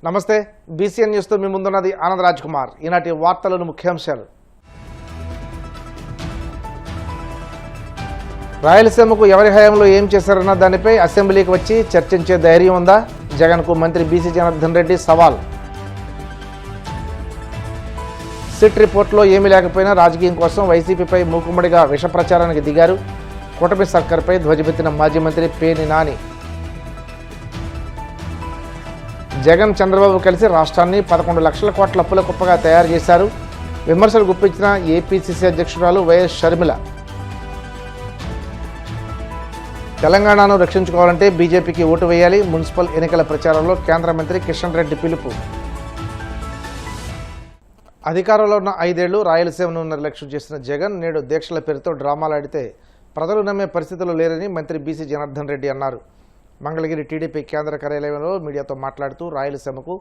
నమస్తే BCN news తో మీ ముందున్నది ఆనంద్ రాజ్ కుమార్. ఈనాటి వార్తలను ముఖ్యాంశాలు. రాయలసీమకు ఎవరి హయాంలో ఏం చేశారన్న దానిపై అసెంబ్లీకి వచ్చి చర్చించే ధైర్యం ఉందా? జగన్కు మంత్రి బీసీ జనార్దన్ రెడ్డి సవాల్. సిట్ రిపోర్ట్లో ఏమీ లేకపోయినా రాజకీయం కోసం వైసీపీపై మూకుమ్మడిగా విష ప్రచారానికి దిగారు. కూటమి సర్కార్పై ధ్వజమెత్తిన మాజీ మంత్రి పేర్ని నాని. జగన్ చంద్రబాబు కలిసి రాష్ట్రాన్ని 11 లక్షల కోట్ల అప్పుల కుప్పగా తయారు చేశారు. విమర్శలు గుప్పించిన ఏపీసీసీ అధ్యక్షురాలు వైఎస్ షర్మిల. తెలంగాణను రక్షించుకోవాలంటే బీజేపీకి ఓటు వేయాలి. మున్సిపల్ ఎన్నికల ప్రచారంలో కేంద్ర మంత్రి కిషన్ రెడ్డి పిలుపు. అధికారంలో ఉన్న 5 ఏళ్లు రాయలసీమను నిర్లక్ష్యం చేసిన జగన్ నేడు దీక్షల పేరుతో డ్రామాలాడితే ప్రజలు నమ్మే పరిస్థితులు లేరని మంత్రి బీసీ జనార్దన్ రెడ్డి అన్నారు. మంగళగిరి టీడీపీ కేంద్ర కార్యాలయంలో మీడియాతో మాట్లాడుతూ రాయలసీమకు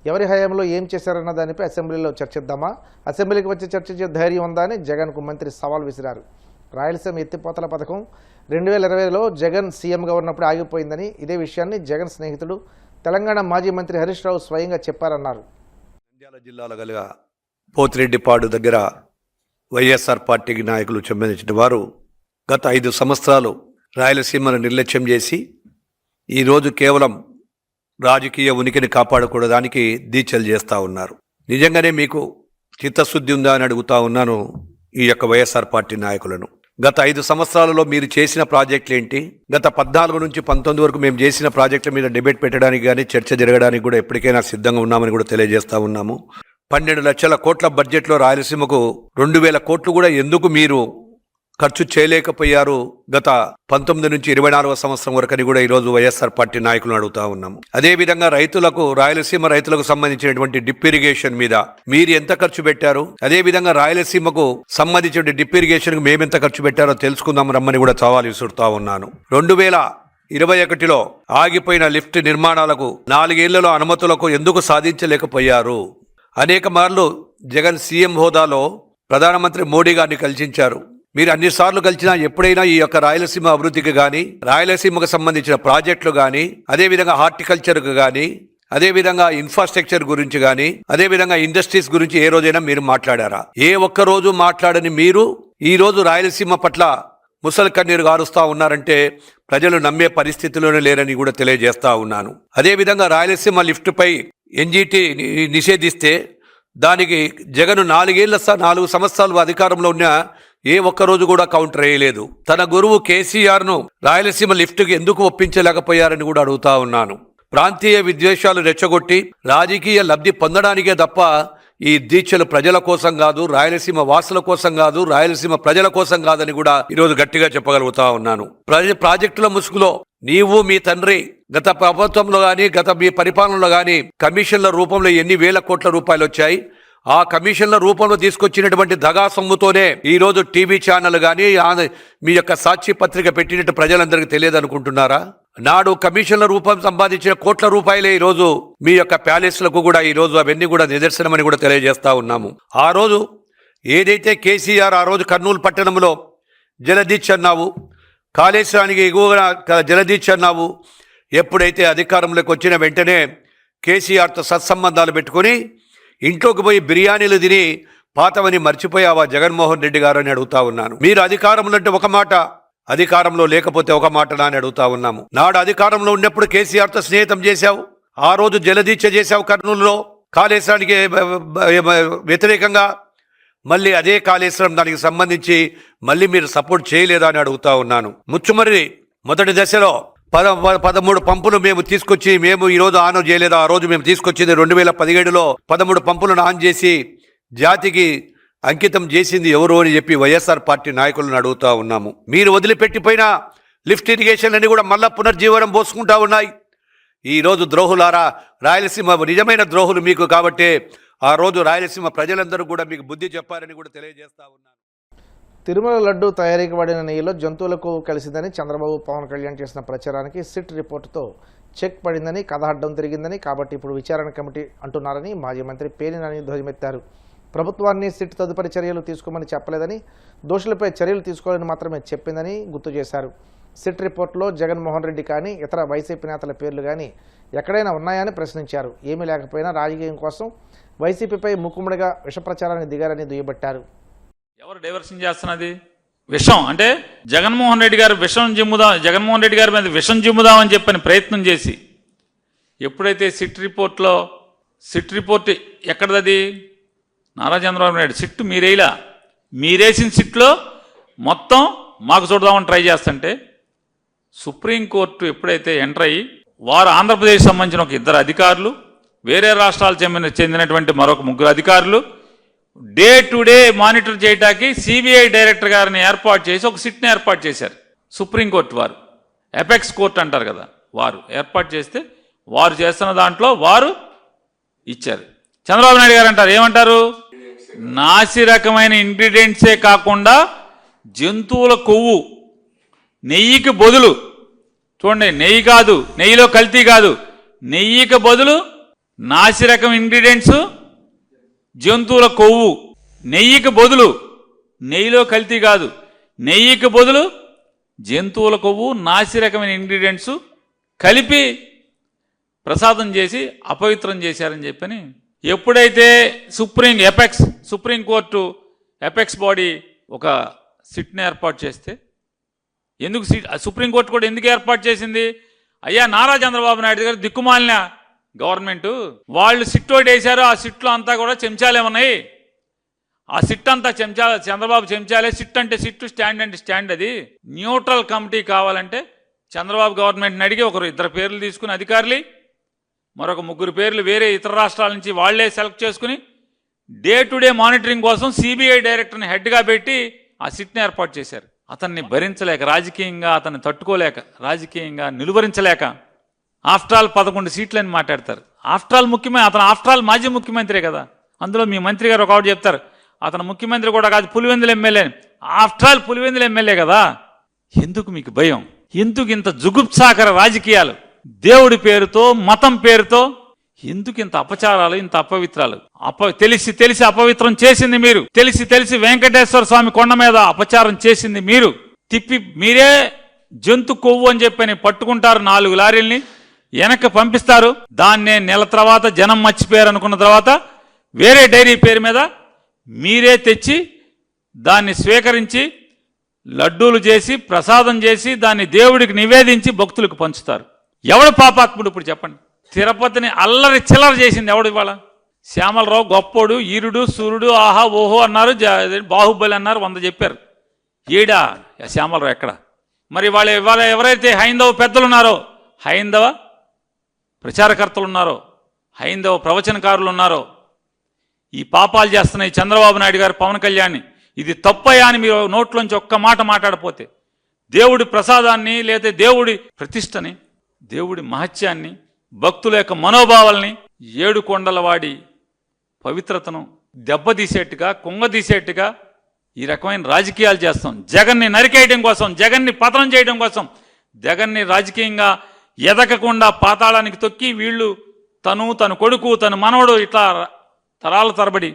ఎవరి హయాంలో ఏం చేశారన్న దానిపై అసెంబ్లీలో చర్చిద్దామా, అసెంబ్లీకి వచ్చి చర్చించే ధైర్యం ఉందా అని జగన్కు మంత్రి సవాల్ విసిరారు. రాయలసీమ ఎత్తిపోతల పథకం 2020లో జగన్ సీఎంగా ఉన్నప్పుడు ఆగిపోయిందని, ఇదే విషయాన్ని జగన్ స్నేహితుడు తెలంగాణ మాజీ మంత్రి హరీష్ రావు స్వయంగా చెప్పారన్నారు. నంద్యాల జిల్లాలో గల పోతిరెడ్డిపాడు దగ్గర వైఎస్ఆర్ పార్టీకి నాయకులు సంబంధించిన వారు గత 5 సంవత్సరాలు రాయలసీమను నిర్లక్ష్యం చేసి ఈరోజు కేవలం రాజకీయ ఉనికిని కాపాడుకోవడానికి దీక్షలు చేస్తూ ఉన్నారు. నిజంగానే మీకు చిత్తశుద్ధి ఉందా అని అడుగుతా ఉన్నాను ఈ యొక్క వైఎస్ఆర్ పార్టీ నాయకులను. గత 5 సంవత్సరాలలో మీరు చేసిన ప్రాజెక్టులు ఏంటి? గత 14 నుంచి 19 వరకు మేము చేసిన ప్రాజెక్టుల మీద డిబేట్ పెట్టడానికి కానీ చర్చ జరగడానికి కూడా ఎప్పటికైనా సిద్ధంగా ఉన్నామని కూడా తెలియజేస్తూ ఉన్నాము. 12 లక్షల కోట్ల బడ్జెట్లో రాయలసీమకు 2000 కోట్లు కూడా ఎందుకు మీరు ఖర్చు చేయలేకపోయారు గత 19 నుంచి 24వ సంవత్సరం వరకు అని కూడా ఈరోజు వైఎస్ఆర్ పార్టీ నాయకులను అడుగుతా ఉన్నాము. అదేవిధంగా రాయలసీమ రైతులకు సంబంధించినటువంటి డిప్ ఇరిగేషన్ మీద మీరు ఎంత ఖర్చు పెట్టారు, అదేవిధంగా రాయలసీమకు సంబంధించిన డిప్ ఇరిగేషన్ కు మేమెంత ఖర్చు పెట్టారో తెలుసుకుందాం రమ్మని కూడా సవాల్ విసురుతా ఉన్నాను. 2021లో ఆగిపోయిన లిఫ్ట్ నిర్మాణాలకు 4 ఏళ్లలో అనుమతులకు ఎందుకు సాధించలేకపోయారు? అనేక మార్లు జగన్ సీఎం హోదాలో ప్రధానమంత్రి మోడీ గారిని కలిసించారు. మీరు అన్నిసార్లు కలిసినా ఎప్పుడైనా ఈ యొక్క రాయలసీమ అభివృద్ధికి కానీ, రాయలసీమకు సంబంధించిన ప్రాజెక్టులు కానీ, అదేవిధంగా హార్టికల్చర్కు కానీ, అదేవిధంగా ఇన్ఫ్రాస్ట్రక్చర్ గురించి కానీ, అదేవిధంగా ఇండస్ట్రీస్ గురించి ఏ రోజైనా మీరు మాట్లాడారా? ఏ ఒక్క రోజు మాట్లాడని మీరు ఈ రోజు రాయలసీమ పట్ల ముసలి కన్నీరు గారుస్తూ ఉన్నారంటే ప్రజలు నమ్మే పరిస్థితిలోనే లేరని కూడా తెలియజేస్తా ఉన్నాను. అదేవిధంగా రాయలసీమ లిఫ్ట్పై ఎన్జీటీ నిషేధిస్తే దానికి జగన్ 4 సంవత్సరాలు అధికారంలో ఉన్న ఏ ఒక్కరోజు కూడా కౌంటర్ వేయలేదు. తన గురువు కేసీఆర్ను రాయలసీమ లిఫ్ట్కి ఎందుకు ఒప్పించలేకపోయారని కూడా అడుగుతా ఉన్నాను. ప్రాంతీయ విద్వేషాలు రెచ్చగొట్టి రాజకీయ లబ్ధి పొందడానికే తప్ప ఈ దీక్షలు ప్రజల కోసం కాదు, రాయలసీమ వాసుల కోసం కాదు, రాయలసీమ ప్రజల కోసం కాదని కూడా ఈరోజు గట్టిగా చెప్పగలుగుతా ఉన్నాను. ప్రాజెక్టుల ముసుగులో నీవు మీ తండ్రి గత ప్రభుత్వంలో కానీ, గత మీ పరిపాలనలో కానీ కమిషన్ల రూపంలో ఎన్ని వేల కోట్ల రూపాయలు వచ్చాయి? ఆ కమిషన్ల రూపంలో తీసుకొచ్చినటువంటి దగా సొమ్ముతోనే ఈరోజు టీవీ ఛానల్ కానీ మీ యొక్క సాక్షి పత్రిక పెట్టినట్టు ప్రజలందరికీ తెలియదు అనుకుంటున్నారా? నాడు కమిషన్ల రూపం సంపాదించిన కోట్ల రూపాయలే ఈరోజు మీ యొక్క ప్యాలెస్లకు కూడా ఈరోజు అవన్నీ కూడా నిదర్శనమని కూడా తెలియజేస్తా ఉన్నాము. ఆ రోజు ఏదైతే కేసీఆర్ ఆ రోజు కర్నూలు పట్టణంలో జలదీక్ష అన్నావు, కాళేశ్వరానికి ఎగువగా జలదీక్ష అన్నావు, ఎప్పుడైతే అధికారంలోకి వచ్చిన వెంటనే కేసీఆర్తో సత్సంబంధాలు పెట్టుకొని ఇంట్లోకి పోయి బిర్యానీలు తిని పాతవని మర్చిపోయావా జగన్మోహన్ రెడ్డి గారు అని అడుగుతా ఉన్నాను. మీరు అధికారంలో అంటే ఒక మాట, అధికారంలో లేకపోతే ఒక మాట అని అడుగుతా ఉన్నాము. నాడు అధికారంలో ఉన్నప్పుడు కేసీఆర్తో స్నేహితం చేశావు, ఆ రోజు జలదీక్ష చేశావు కర్నూలులో కాళేశ్వరానికి వ్యతిరేకంగా. మళ్ళీ అదే కాళేశ్వరం దానికి సంబంధించి మళ్ళీ మీరు సపోర్ట్ చేయలేదా అని అడుగుతా ఉన్నాను. ముచ్చుమర్రి మొదటి దశలో 13 పంపులు మేము తీసుకొచ్చి మేము ఈరోజు ఆన్ చేయలేదు. ఆ రోజు మేము తీసుకొచ్చింది 2017లో 13 పంపులను ఆన్ చేసి జాతికి అంకితం చేసింది ఎవరు అని చెప్పి వైఎస్ఆర్ పార్టీ నాయకులను అడుగుతా ఉన్నాము. మీరు వదిలిపెట్టిపోయిన లిఫ్ట్ ఇరిగేషన్ అన్ని కూడా మళ్ళా పునర్జీవనం పోసుకుంటా ఉన్నాయి. ఈరోజు ద్రోహులారా, రాయలసీమ నిజమైన ద్రోహులు మీకు కాబట్టే ఆ రోజు రాయలసీమ ప్రజలందరూ కూడా మీకు బుద్ధి చెప్పారని కూడా తెలియజేస్తా ఉన్నాను. తిరుమల లడ్డు తయారీకి వాడిన నెయ్యిలో జంతువులకు కలిసిందని చంద్రబాబు పవన్ కళ్యాణ్ చేసిన ప్రచారానికి సిట్ రిపోర్టుతో చెక్ పడిందని, కథ అడ్డం తిరిగిందని, కాబట్టి ఇప్పుడు విచారణ కమిటీ అంటున్నారని మాజీ మంత్రి పేర్ని నాని ధ్వజమెత్తారు. ప్రభుత్వాన్ని సిట్ తదుపరి చర్యలు తీసుకోమని చెప్పలేదని, దోషులపై చర్యలు తీసుకోవాలని మాత్రమే చెప్పిందని గుర్తు చేశారు. సిట్ రిపోర్టులో జగన్మోహన్ రెడ్డి కానీ ఇతర వైసీపీ నేతల పేర్లు కానీ ఎక్కడైనా ఉన్నాయని ప్రశ్నించారు. ఏమీ లేకపోయినా రాజకీయం కోసం వైసీపీపై ముక్కుముడిగా విష ప్రచారానికి దిగారని దుయ్యబట్టారు. ఎవరు డైవర్షన్ చేస్తున్నది? విషం అంటే జగన్మోహన్ రెడ్డి గారు జగన్మోహన్ రెడ్డి గారి మీద విషం జిమ్ముదామని చెప్పని ప్రయత్నం చేసి ఎప్పుడైతే సిట్ రిపోర్ట్ ఎక్కడది? నారా చంద్రబాబు నాయుడు సిట్ మీరేసిన సిట్లో మొత్తం మాకు చూడదామని ట్రై చేస్తుంటే సుప్రీంకోర్టు ఎప్పుడైతే ఎంటర్ అయ్యి వారు ఆంధ్రప్రదేశ్ సంబంధించిన ఒక 2 అధికారులు, వేరే రాష్ట్రాలు చెందినటువంటి మరొక 3 అధికారులు డే టు డే మానిటర్ చేయడానికి సిబిఐ డైరెక్టర్ గారిని ఏర్పాటు చేసి ఒక సిట్ని ఏర్పాటు చేశారు. సుప్రీంకోర్టు వారు ఎపెక్స్ కోర్టు అంటారు కదా, వారు ఏర్పాటు చేస్తే వారు చేస్తున్న దాంట్లో వారు ఇచ్చారు. చంద్రబాబు నాయుడు గారు అంటారు, ఏమంటారు? నాసి రకమైన ఇంగ్రీడియంట్సే కాకుండా జంతువుల కొవ్వు, నెయ్యికి బదులు, చూడండి, నెయ్యి కాదు, నెయ్యిలో కల్తీ కాదు, నెయ్యికి బదులు నాసి రకం ఇంగ్రీడియంట్స్ జంతువుల కొవ్వు, నెయ్యికి బదులు, నెయ్యిలో కల్తీ కాదు, నెయ్యికి బదులు జంతువుల కొవ్వు, నాసి రకమైన ఇంగ్రీడియంట్స్ కలిపి ప్రసాదం చేసి అపవిత్రం చేశారని చెప్పని ఎప్పుడైతే సుప్రీంకోర్టు ఎపెక్స్ బాడీ ఒక సిట్ని ఏర్పాటు చేస్తే, ఎందుకు సుప్రీంకోర్టు కూడా ఎందుకు ఏర్పాటు చేసింది? అయ్యా, నారా చంద్రబాబు నాయుడు గారు దిక్కుమాలిన గవర్నమెంట్ వాళ్ళు సిట్ ఒకటి వేశారు, ఆ సిట్లో అంతా కూడా చెంచాలే ఉన్నాయి, ఆ సిట్ అంతా చంద్రబాబు చెంచాలే. సిట్ అంటే సిట్, స్టాండ్ అంటే స్టాండ్. అది న్యూట్రల్ కమిటీ కావాలంటే చంద్రబాబు గవర్నమెంట్ని అడిగి 2 పేర్లు తీసుకుని అధికారులు, మరొక 3 పేర్లు వేరే ఇతర రాష్ట్రాల నుంచి వాళ్లే సెలెక్ట్ చేసుకుని డే టు డే మానిటరింగ్ కోసం సిబిఐ డైరెక్టర్ని హెడ్గా పెట్టి ఆ సిట్ని ఏర్పాటు చేశారు. అతన్ని భరించలేక, రాజకీయంగా అతన్ని తట్టుకోలేక, రాజకీయంగా నిలువరించలేక ఆఫ్టర్ ఆల్ 11 సీట్లని మాట్లాడతారు. ఆఫ్టర్ ఆల్ మాజీ ముఖ్యమంత్రే కదా. అందులో మీ మంత్రి గారు ఒకటి చెప్తారు, అతను ముఖ్యమంత్రి కూడా కాదు, Pulivendula MLA. After all Pulivendula MLA కదా. ఎందుకు మీకు భయం? ఎందుకు ఇంత జుగుప్సాకర రాజకీయాలు? దేవుడి పేరుతో, మతం పేరుతో ఎందుకు ఇంత అపచారాలు, ఇంత అపవిత్రాలు? తెలిసి అపవిత్రం చేసింది మీరు. తెలిసి వెంకటేశ్వర స్వామి కొండ మీద అపచారం చేసింది మీరు. మీరే జంతు కొవ్వు అని చెప్పని పట్టుకుంటారు, 4 లారీల్ని వెనక్కి పంపిస్తారు. దాన్నే నెల తర్వాత జనం మర్చిపోయారు అనుకున్న తర్వాత వేరే డైరీ పేరు మీద మీరే తెచ్చి దాన్ని స్వీకరించి లడ్డూలు చేసి ప్రసాదం చేసి దాన్ని దేవుడికి నివేదించి భక్తులకు పంచుతారు. ఎవడు పాపాత్ముడు ఇప్పుడు చెప్పండి? తిరుపతిని అల్లరి చిల్లర చేసింది ఎవడు? ఇవాళ శ్యామలరావు గొప్పోడు, ఈరుడు, సూర్యుడు, ఆహా ఓహో అన్నారు, బాహుబలి అన్నారు, 100 చెప్పారు. ఏడా శ్యామలరావు ఎక్కడ? మరి ఇవాళ ఎవరైతే హైందవ పెద్దలు ఉన్నారో, హైందవ ప్రచారకర్తలు ఉన్నారో, హైందవ ప్రవచనకారులు ఉన్నారో, ఈ పాపాలు చేస్తున్న ఈ చంద్రబాబు నాయుడు గారు, పవన్ కళ్యాణ్ని ఇది తప్పయా అని మీరు నోట్లోంచి ఒక్క మాట మాట్లాడపోతే, దేవుడి ప్రసాదాన్ని లేదా దేవుడి ప్రతిష్టని, దేవుడి మహత్యాన్ని, భక్తుల యొక్క మనోభావాల్ని, 7 కొండలవాడి పవిత్రతను దెబ్బతీసేట్టుగా, కుంగదీసేట్టుగా ఈ రకమైన రాజకీయాలు చేస్తాం. జగన్ని నరికేయడం కోసం, జగన్ని పతనం చేయడం కోసం, జగన్ని రాజకీయంగా ఎదగకుండా పాతాళానికి తొక్కి వీళ్ళు తన కొడుకు, తన మనవడు ఇట్లా తరాల తరబడి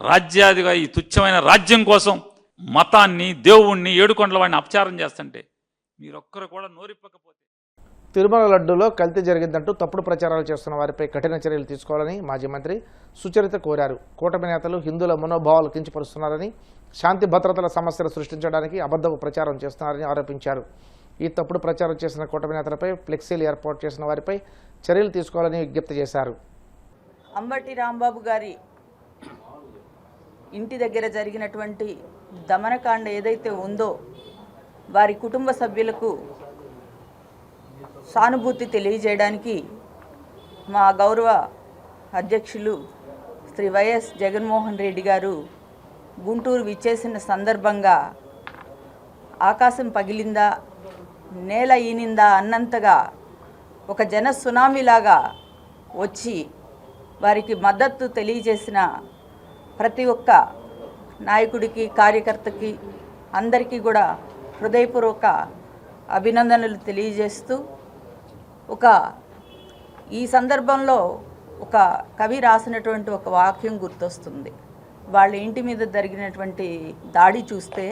రాజ్యాదిగా ఈ తుచ్చమైన రాజ్యం కోసం మతాన్ని, దేవుణ్ణి, 7 కొండలవాడిని అపచారం చేస్తుంటే మీరొక్కరు కూడా నోరిప్పకపోతే. తిరుమల లడ్డూలో కల్తీ జరిగిందంటూ తప్పుడు ప్రచారాలు చేస్తున్న వారిపై కఠిన చర్యలు తీసుకోవాలని మాజీ మంత్రి సుచరిత కోరారు. కూటమి నేతలు హిందువుల మనోభావాలు కించపరుస్తున్నారని, శాంతి భద్రతల సమస్యలు సృష్టించడానికి అబద్ధపు ప్రచారం చేస్తున్నారని ఆరోపించారు. ఈ తప్పుడు ప్రచారం చేసిన కూటమి నేతలపై ఫ్లెక్సీలు ఏర్పాటు చేసిన వారిపై చర్యలు తీసుకోవాలని విజ్ఞప్తి చేశారు. అంబటి రాంబాబు గారి ఇంటి దగ్గర జరిగినటువంటి దమనకాండ ఏదైతే ఉందో, వారి కుటుంబ సభ్యులకు సానుభూతి తెలియజేయడానికి మా గౌరవ అధ్యక్షులు శ్రీ వైఎస్ జగన్మోహన్ రెడ్డి గారు గుంటూరు విచ్చేసిన సందర్భంగా ఆకాశం పగిలిందా, నేల ఈనిందా అన్నంతగా ఒక జన సునామీలాగా వచ్చి వారికి మద్దతు తెలియజేసిన ప్రతి ఒక్క నాయకుడికి, కార్యకర్తకి, అందరికీ కూడా హృదయపూర్వక అభినందనలు తెలియజేస్తూ, ఈ సందర్భంలో ఒక కవి రాసినటువంటి ఒక వాక్యం గుర్తొస్తుంది. వాళ్ళ ఇంటి మీద జరిగినటువంటి దాడి చూస్తే,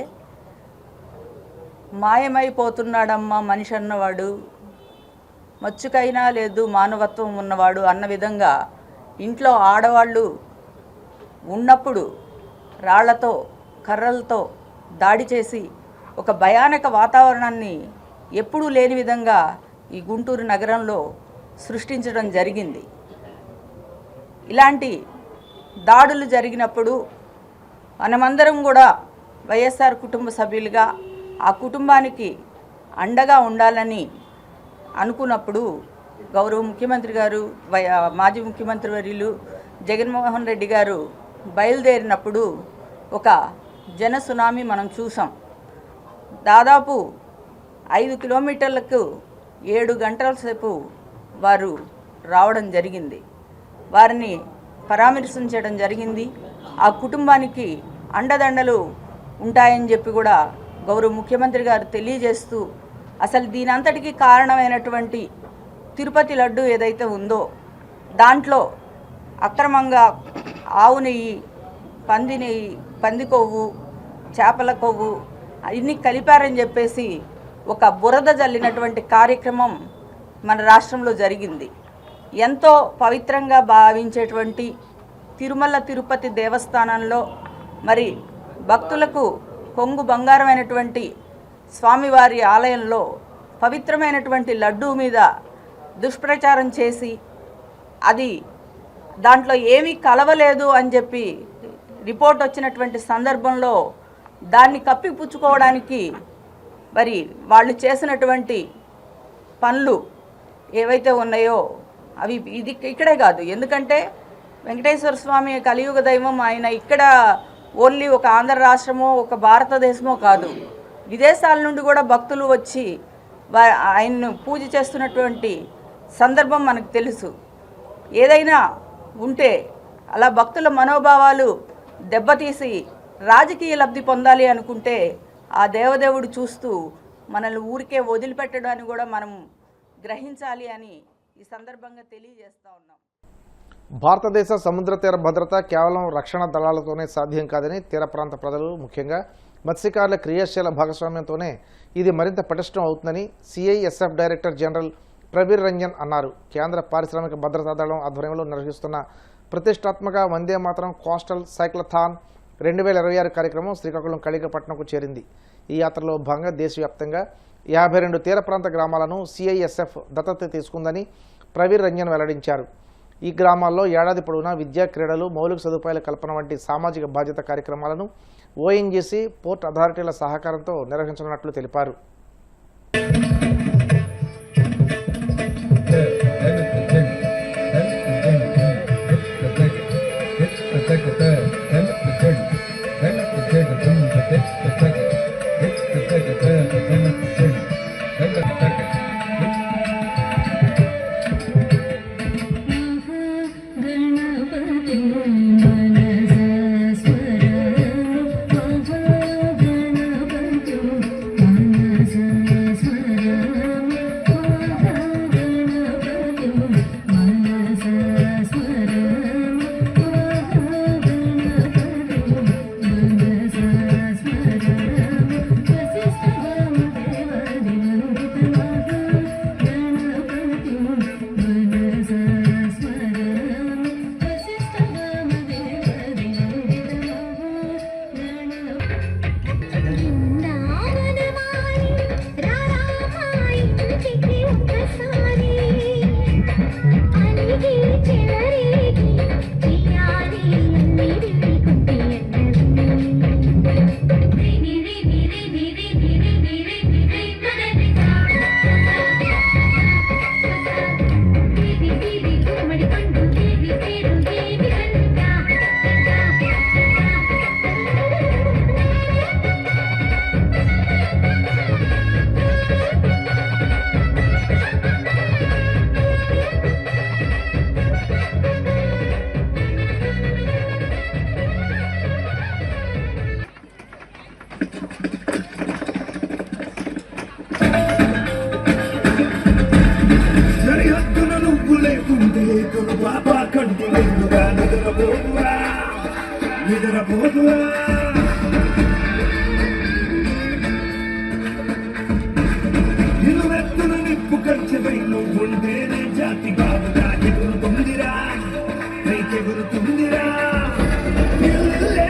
మాయమైపోతున్నాడమ్మా మనిషి అన్నవాడు, మచ్చుకైనా లేదు మానవత్వం ఉన్నవాడు అన్న విధంగా ఇంట్లో ఆడవాళ్ళు ఉన్నప్పుడు రాళ్లతో కర్రలతో దాడి చేసి ఒక భయానక వాతావరణాన్ని ఎప్పుడూ లేని విధంగా ఈ గుంటూరు నగరంలో సృష్టించడం జరిగింది. ఇలాంటి దాడులు జరిగినప్పుడు మనమందరం కూడా వైఎస్ఆర్ కుటుంబ సభ్యులుగా ఆ కుటుంబానికి అండగా ఉండాలని అనుకున్నప్పుడు గౌరవ ముఖ్యమంత్రి గారు మాజీ ముఖ్యమంత్రి వర్యులు జగన్మోహన్ రెడ్డి గారు బయలుదేరినప్పుడు ఒక జన సునామీ మనం చూసాం. దాదాపు 5 కిలోమీటర్లకు 7 గంటల సేపు వారు రావడం జరిగింది. వారిని పరామర్శించడం జరిగింది. ఆ కుటుంబానికి అండదండలు ఉంటాయని చెప్పి కూడా గౌరవ ముఖ్యమంత్రి గారు తెలియజేస్తూ అసలు దీనంతటికీ కారణమైనటువంటి తిరుపతి లడ్డు ఏదైతే ఉందో దాంట్లో అక్రమంగా ఆవు నెయ్యి, పంది నెయ్యి, పంది కొవ్వు, చేపల కొవ్వు అన్నీ కలిపారని చెప్పేసి ఒక బురద జల్లినటువంటి కార్యక్రమం మన రాష్ట్రంలో జరిగింది. ఎంతో పవిత్రంగా భావించేటువంటి తిరుమల తిరుపతి దేవస్థానంలో మరి భక్తులకు కొంగు బంగారమైనటువంటి స్వామివారి ఆలయంలో పవిత్రమైనటువంటి లడ్డూ మీద దుష్ప్రచారం చేసి అది దాంట్లో ఏమీ కలవలేదు అని చెప్పి రిపోర్ట్ వచ్చినటువంటి సందర్భంలో దాన్ని కప్పిపుచ్చుకోవడానికి మరి వాళ్ళు చేసినటువంటి పనులు ఏవైతే ఉన్నాయో అవి ఇక్కడే కాదు. ఎందుకంటే వెంకటేశ్వర స్వామి కలియుగ దైవం, ఆయన ఇక్కడ ఓన్లీ ఒక ఆంధ్ర రాష్ట్రమో ఒక భారతదేశమో కాదు, విదేశాల నుండి కూడా భక్తులు వచ్చి ఆయన్ను పూజ చేస్తున్నటువంటి సందర్భం మనకు తెలుసు. ఏదైనా ఉంటే అలా భక్తుల మనోభావాలు దెబ్బతీసి రాజకీయ లబ్ధి పొందాలి అనుకుంటే ఆ దేవదేవుడు చూస్తూ మనల్ని ఊరికే వదిలిపెట్టడాన్ని కూడా మనం గ్రహించాలి అని ఈ సందర్భంగా తెలియజేస్తూ ఉన్నాం. భారతదేశ సముద్ర తీర భద్రత కేవలం రక్షణ దళాలతోనే సాధ్యం కాదని తీర ప్రాంత ప్రజలు, ముఖ్యంగా మత్స్యకారుల క్రియాశీల భాగస్వామ్యంతోనే ఇది మరింత పటిష్టం అవుతుందని CISF director general Praveer Ranjan అన్నారు. కేంద్ర పారిశ్రామిక భద్రతా దళం ఆధ్వర్యంలో నిర్వహిస్తున్న ప్రతిష్టాత్మక వందే మాతరం కోస్టల్ సైక్లథాన్ 2026 కార్యక్రమం శ్రీకాకుళం కళింగపట్నంకు చేరింది. ఈ యాత్రలో భాగంగా దేశవ్యాప్తంగా 52 తీర ప్రాంత గ్రామాలను సిఐఎస్ఎఫ్ దత్తత తీసుకుందని ప్రవీర్ రంజన్ వెల్లడించారు. ఈ గ్రామాల్లో ఏడాది పొడవునా విద్యా, క్రీడలు, మౌలిక సదుపాయాల కల్పన వంటి సామాజిక బాధ్యత కార్యక్రమాలను ఓఎన్జీసీ, పోర్ట్ అథారిటీల సహకారంతో నిర్వహించనున్నట్లు తెలిపారు. నిలువెత్తున నిప్పు కంచె వైను నువ్వుంటేనే జాతి బాబుగా ఎగురుతుందిరా పైకి ఎగురుతుందిరా దిల్లే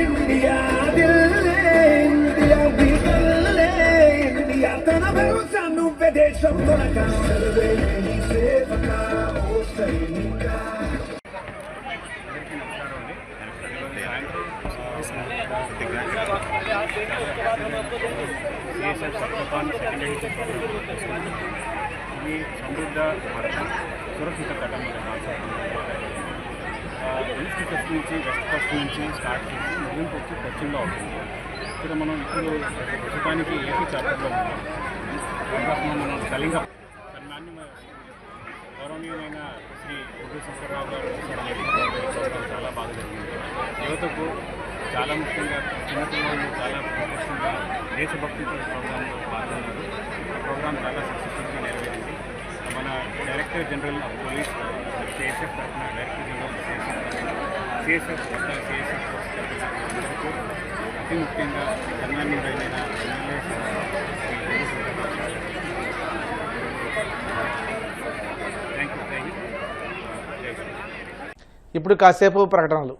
ఇండియా దిల్లే ఇండియా తన భరోసా నువ్వే దేశం తొలక సర్వేని సేవక ఓ సైనిక. సిఎస్ఎఫ్ సప్తపాన్ సెకండ్ ఎడిషన్ ఇది సమృద్ధ భారతం సురక్షిత కట్టమైన కాన్సెప్ట్ ఈస్ట్ కోస్ట్ నుంచి వెస్ట్ కోస్ట్ నుంచి స్టార్ట్ చేసి ముగింపు వచ్చి కొచ్చిన్లో అవుతుంది. ఇక్కడ మనం ఇప్పుడు ప్రస్తుతానికి ఏపీ చాప్టర్లో ఉన్నాం. దాదాపు మనం కళింగ గౌరవనీయమైన శ్రీ ఉదయ శంకర్రావు గారు ప్రోగ్రాం చాలా బాగా జరిగింది. యువతకు చాలా ముఖ్యంగా చిన్నపిల్లలు చాలా ప్రొఫెషనల్గా దేశభక్తితో ప్రోగ్రాంలో పాల్గొన్నారు. ఆ ప్రోగ్రాం చాలా సక్సెస్ఫుల్గా నెరవేరింది. మన director general of police CSF తరఫున డైరెక్టర్ జనరల్ సిఎస్ఎఫ్ అందరికీ అతి ముఖ్యంగా కన్వీనర్ అయిన ఎమ్మెల్యే థ్యాంక్ యూ. ఇప్పుడు కాసేపు ప్రకటనలు.